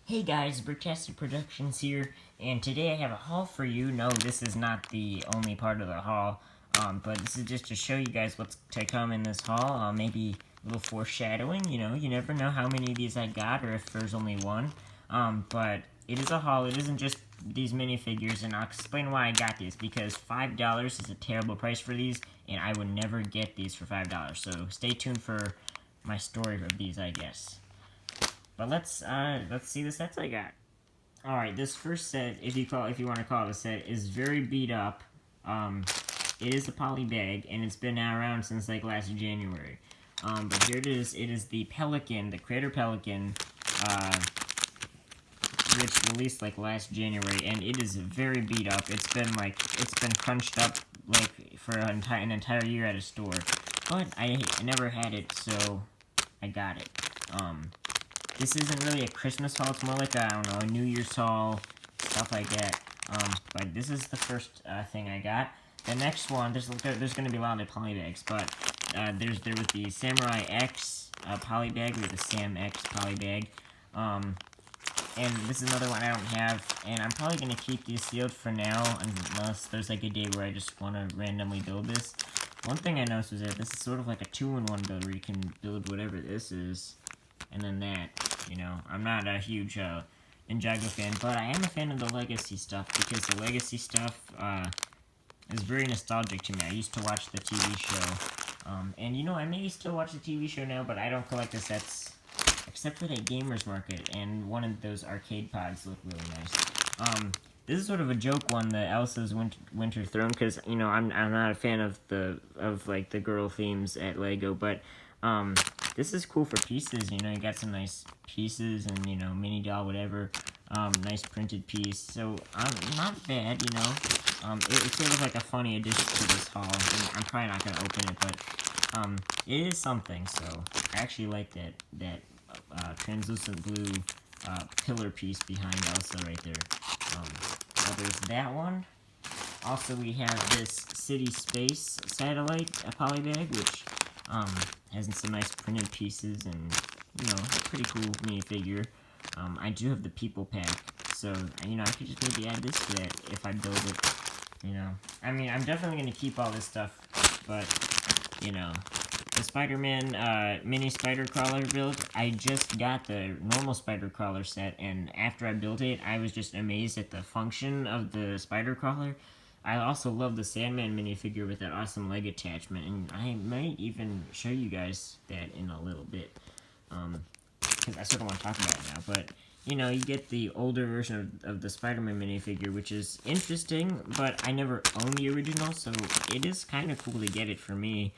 Hey guys, Bricktastic Productions here, and today I have a haul for you. No, this is not the only part of the haul, but this is just to show you guys what's to come in this haul. Maybe a little foreshadowing, you never know how many of these I got, or if there's only one. But it is a haul, it isn't just these minifigures, and I'll explain why I got these, because $5 is a terrible price for these, and I would never get these for $5, so stay tuned for my story of these, I guess. But let's see the sets I got. Alright, this first set, if you want to call it a set, is very beat up. It is a poly bag, and it's been around since like last January. But here it is the Pelican, the Creator Pelican, which released like last January, and it is very beat up. It's been crunched up like for an entire year at a store. But I never had it, so I got it. This isn't really a Christmas haul, it's more like a, I don't know, a New Year's haul, stuff like that. But this is the first thing I got. The next one, there's going to be a lot of poly bags, but there was the Samurai X poly bag, or the Sam X poly bag. And this is another one I don't have, and I'm probably going to keep these sealed for now, unless there's like a day where I just want to randomly build this. One thing I noticed was that this is sort of like a 2-in-1 build, where you can build whatever this is, and then that. I'm not a huge Ninjago fan, but I am a fan of the Legacy stuff, because the Legacy stuff is very nostalgic to me. I used to watch the TV show, and I may still watch the TV show now, but I don't collect the sets, except for that Gamers Market, and one of those arcade pods look really nice. This is sort of a joke one, the Elsa's Winter Throne, because, I'm not a fan of the girl themes at LEGO, but, this is cool for pieces, you got some nice pieces and, mini doll, whatever, nice printed piece, so, not bad, it's sort of like a funny addition to this haul. I'm probably not gonna open it, but, it is something, so, I actually like that translucent blue, pillar piece behind Elsa right there. So there's that one. Also, we have this City Space Satellite poly bag, which, has some nice printed pieces and, a pretty cool minifigure. I do have the People Pack, so, I could just maybe add this to that if I build it, I mean, I'm definitely going to keep all this stuff, but, the Spider-Man, mini spider crawler build, I just got the normal spider crawler set, and after I built it, I was just amazed at the function of the spider crawler. I also love the Sandman minifigure with that awesome leg attachment, and I might even show you guys that in a little bit, because I sort of want to talk about it now, but, you get the older version of the Spider-Man minifigure, which is interesting, but I never owned the original, so it is kind of cool to get it for me,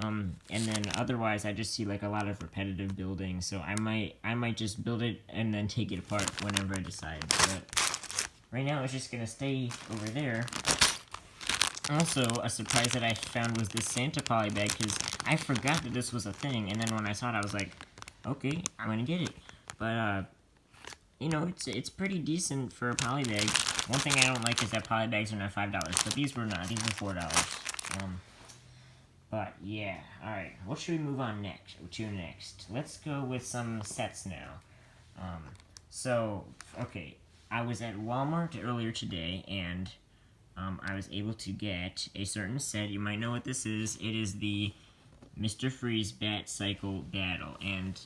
and then otherwise I just see, like, a lot of repetitive building, so I might just build it and then take it apart whenever I decide, but right now it's just gonna stay over there. Also, a surprise that I found was this Santa poly bag, because I forgot that this was a thing, and then when I saw it, I was like, okay, I'm gonna get it. But, it's pretty decent for a poly bag. One thing I don't like is that poly bags are not $5, but these were not, these were $4. But, yeah, alright, what should we move on next? Let's go with some sets now. Okay, I was at Walmart earlier today, and I was able to get a certain set. You might know what this is. It is the Mr. Freeze Bat Cycle Battle, and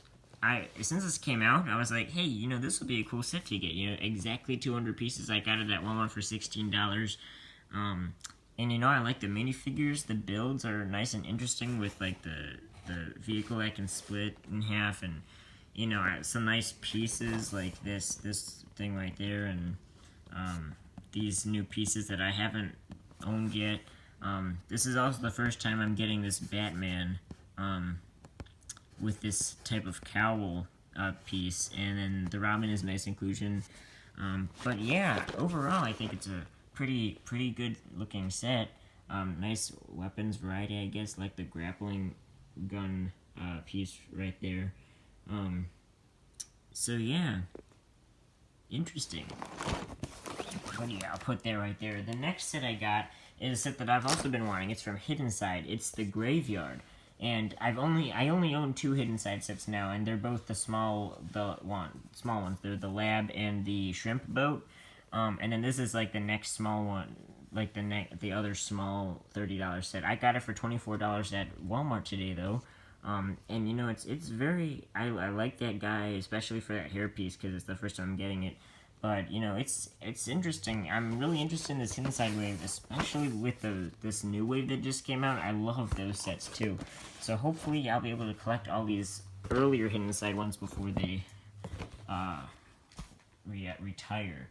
since this came out, I was like, hey, this would be a cool set to get, exactly 200 pieces. I got it at Walmart for $16, and, I like the minifigures. The builds are nice and interesting with, like, the vehicle that can split in half, and, some nice pieces, like this thing right there, and, these new pieces that I haven't owned yet. This is also the first time I'm getting this Batman, with this type of cowl, piece, and then the Robin is a nice inclusion. But yeah, overall, I think it's a pretty good looking set. Nice weapons variety, I guess, like the grappling gun, piece right there. So yeah, interesting. But yeah, I'll put that right there. The next set I got is a set that I've also been wanting. It's from Hidden Side. It's the Graveyard. And I only own 2 Hidden Side sets now, and they're both the small ones. They're the Lab and the Shrimp Boat. And then this is like the next small one, like the other small $30 set. I got it for $24 at Walmart today though. And you know, it's very, I like that guy, especially for that hairpiece, because it's the first time I'm getting it. But you know, it's interesting. I'm really interested in this Hidden Side wave, especially with this new wave that just came out. I love those sets too. So hopefully I'll be able to collect all these earlier Hidden Side ones before they retire.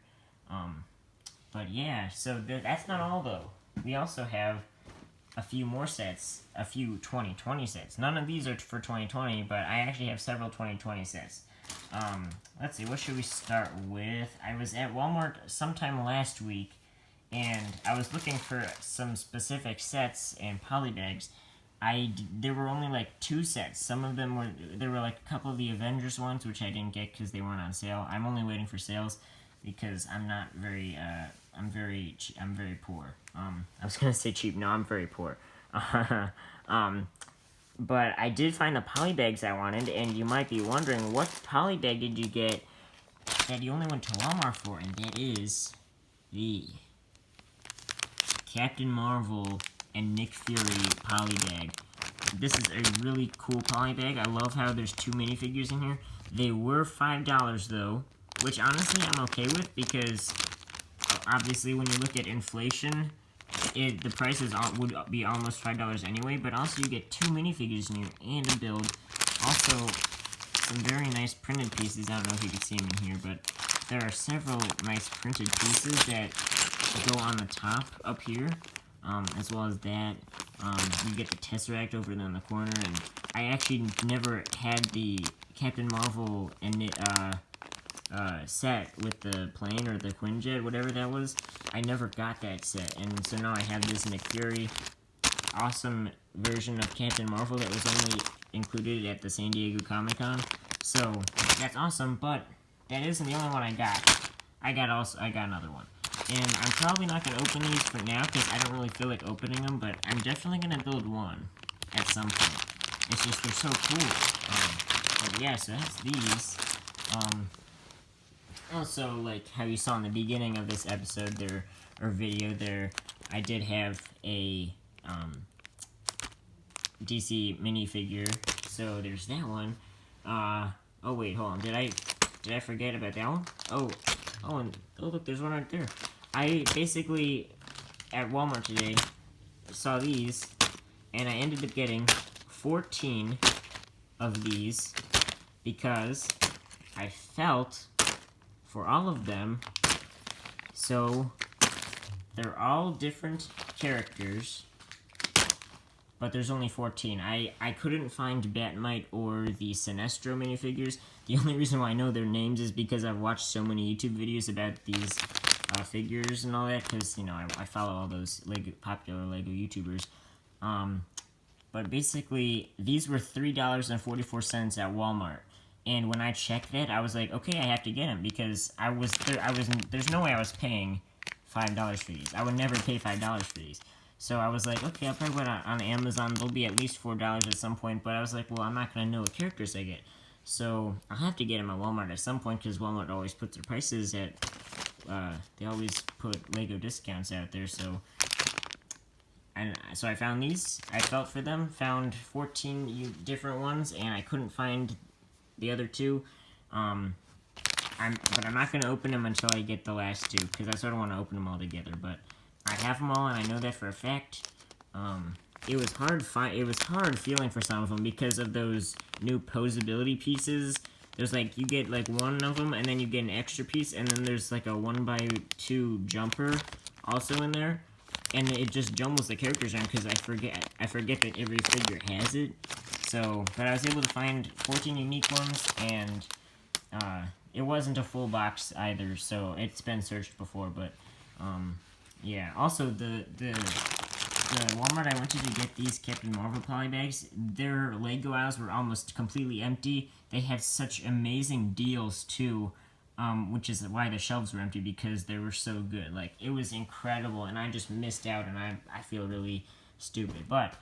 But yeah, so that's not all though. We also have a few more sets, a few 2020 sets. None of these are for 2020, but I actually have several 2020 sets. Let's see, what should we start with? I was at Walmart sometime last week, and I was looking for some specific sets and polybags. There were only like 2 sets. Some of them there were like a couple of the Avengers ones, which I didn't get because they weren't on sale. I'm only waiting for sales because I'm not very, I'm very poor. I was gonna say cheap, no, I'm very poor. But I did find the polybags I wanted, and you might be wondering, what polybag did you get that you only went to Walmart for? And that is the Captain Marvel and Nick Fury polybag. This is a really cool polybag. I love how there's 2 minifigures in here. They were $5 though, which honestly I'm okay with, because obviously when you look at inflation, the prices would be almost $5 anyway, but also you get 2 minifigures in here and a build. Also, some very nice printed pieces. I don't know if you can see them in here, but there are several nice printed pieces that go on the top up here, as well as that. You get the Tesseract over there in the corner, and I actually never had the Captain Marvel and set with the plane or the Quinjet, whatever that was. I never got that set, and so now I have this Nick Fury awesome version of Captain Marvel that was only included at the San Diego Comic-Con. So that's awesome, but that isn't the only one I got. I got another one, and I'm probably not gonna open these for now because I don't really feel like opening them. But I'm definitely gonna build one at some point. It's just they're so cool. But yeah, so that's these. Also, like how you saw in the beginning of this episode or video there, I did have a DC minifigure, so there's that one. Oh wait, hold on, did I forget about that one? Oh look, there's one right there. I basically, at Walmart today, saw these, and I ended up getting 14 of these, because I felt for all of them, so they're all different characters, but there's only 14. I couldn't find Batmite or the Sinestro minifigures. The only reason why I know their names is because I've watched so many YouTube videos about these figures and all that, because, you know, I follow all those popular Lego YouTubers. But basically, these were $3.44 at Walmart. And when I checked that, I was like, okay, I have to get them, because there's no way I was paying $5 for these. I would never pay $5 for these. So I was like, okay, I'll probably go on Amazon. They'll be at least $4 at some point. But I was like, well, I'm not going to know what characters I get. So I'll have to get them at Walmart at some point, because Walmart always puts their prices at, they always put Lego discounts out there. So I found these. I felt for them, found 14 different ones, and I couldn't find the other 2. But I'm not going to open them until I get the last 2, because I sort of want to open them all together. But I have them all, and I know that for a fact. It was hard feeling for some of them because of those new posability pieces. There's like, you get like one of them, and then you get an extra piece, and then there's like a 1x2 jumper also in there, and it just jumbles the characters around because I forget that every figure has it. So, but I was able to find 14 unique ones, and it wasn't a full box either, so it's been searched before. But yeah. Also, the Walmart I went to get these Captain Marvel polybags, their Lego aisles were almost completely empty. They had such amazing deals too, which is why the shelves were empty, because they were so good. Like, it was incredible, and I just missed out, and I feel really stupid. But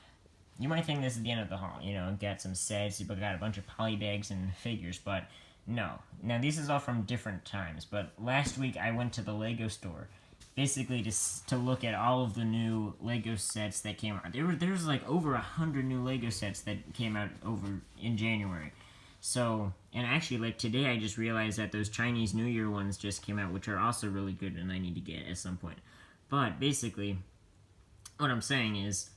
you might think this is the end of the haul. You know, got some sets, you got a bunch of poly bags and figures, but no. Now, this is all from different times, but last week I went to the Lego store, basically to look at all of the new Lego sets that came out. There's like over 100 new Lego sets that came out over in January. So, and actually, like today I just realized that those Chinese New Year ones just came out, which are also really good and I need to get at some point. But basically, what I'm saying is,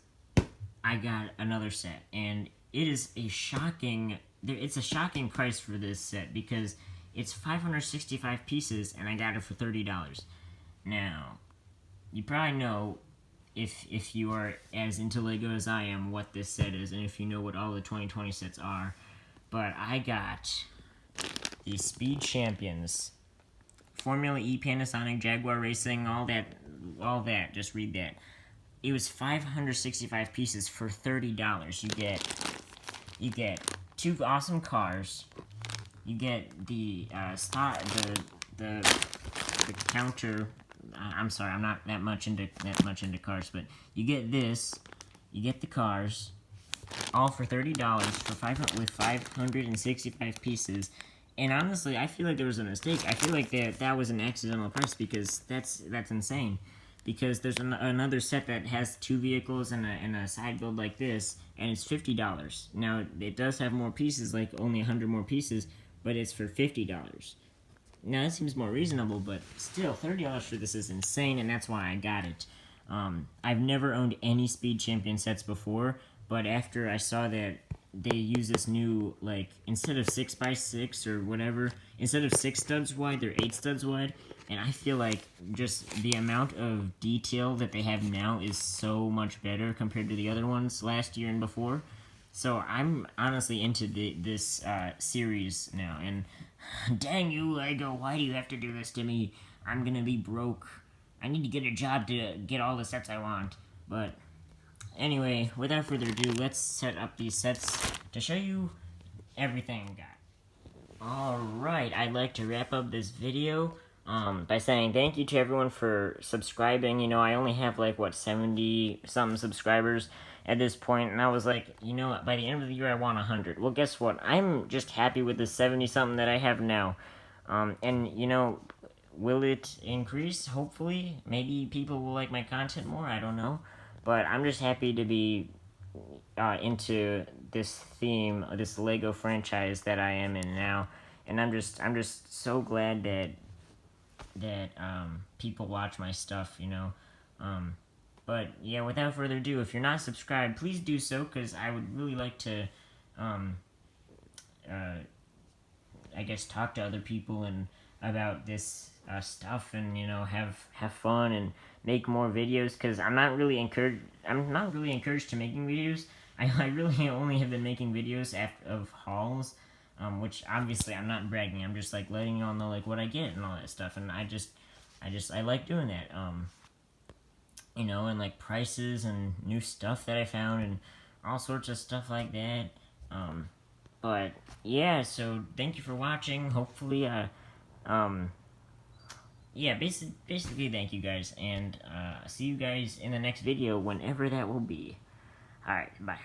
I got another set, and it is a shocking, it's a shocking price for this set because it's 565 pieces and I got it for $30. Now, you probably know, if you are as into Lego as I am, what this set is, and if you know what all the 2020 sets are. But I got the Speed Champions, Formula E, Panasonic, Jaguar Racing, all that. Just read that. It was 565 pieces for $30. You get 2 awesome cars. You get the the counter. I'm sorry, I'm not that much into cars, but you get this. You get the cars. All for $30 with 565 pieces. And honestly, I feel like there was a mistake. I feel like that was an accidental price because that's insane. Because there's another set that has 2 vehicles and a side build like this, and it's $50. Now, it does have more pieces, like only 100 more pieces, but it's for $50. Now, that seems more reasonable, but still, $30 for this is insane, and that's why I got it. I've never owned any Speed Champion sets before, but after I saw that they use this new, like, instead of 6x6 or whatever, instead of 6 studs wide, they're 8 studs wide, and I feel like just the amount of detail that they have now is so much better compared to the other ones last year and before. So I'm honestly into this series now, and dang you, Lego, why do you have to do this to me? I'm gonna be broke. I need to get a job to get all the sets I want, but anyway, without further ado, let's set up these sets to show you everything I got. Alright, I'd like to wrap up this video by saying thank you to everyone for subscribing. You know, I only have like, 70-something subscribers at this point, and I was like, you know, by the end of the year I want 100. Well, guess what? I'm just happy with the 70-something that I have now. And, you know, will it increase? Hopefully. Maybe people will like my content more, I don't know. But I'm just happy to be into this theme, this Lego franchise that I am in now, and I'm just so glad that people watch my stuff, you know. But yeah, without further ado, if you're not subscribed, please do so, because I would really like to, I guess, talk to other people and about this stuff, and you know, have fun and make more videos, because I'm not really encouraged to making videos. I really only have been making videos of hauls, which obviously I'm not bragging. I'm just like letting you all know like what I get and all that stuff, and I like doing that. You know, and like prices and new stuff that I found and all sorts of stuff like that. But yeah, so thank you for watching. Hopefully, yeah, basically thank you guys, and see you guys in the next video, whenever that will be. Alright, bye.